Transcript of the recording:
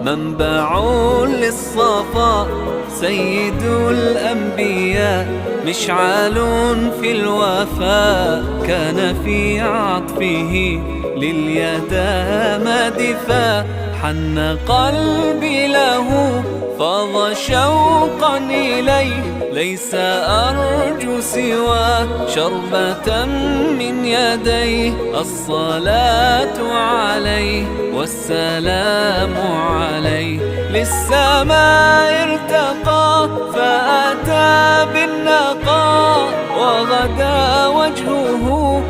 منبع للصفاء سيد الأنبياء، مشعل في الوفاء كان في عطفه لليتامى دفاع. حن قلبي له فاض شوقا إليه، ليس أرجو سوى شربة من يديه. الصلاة عليه والسلام عليه، للسماء ارتقى فأتى بالنقاء، وغدا وجهه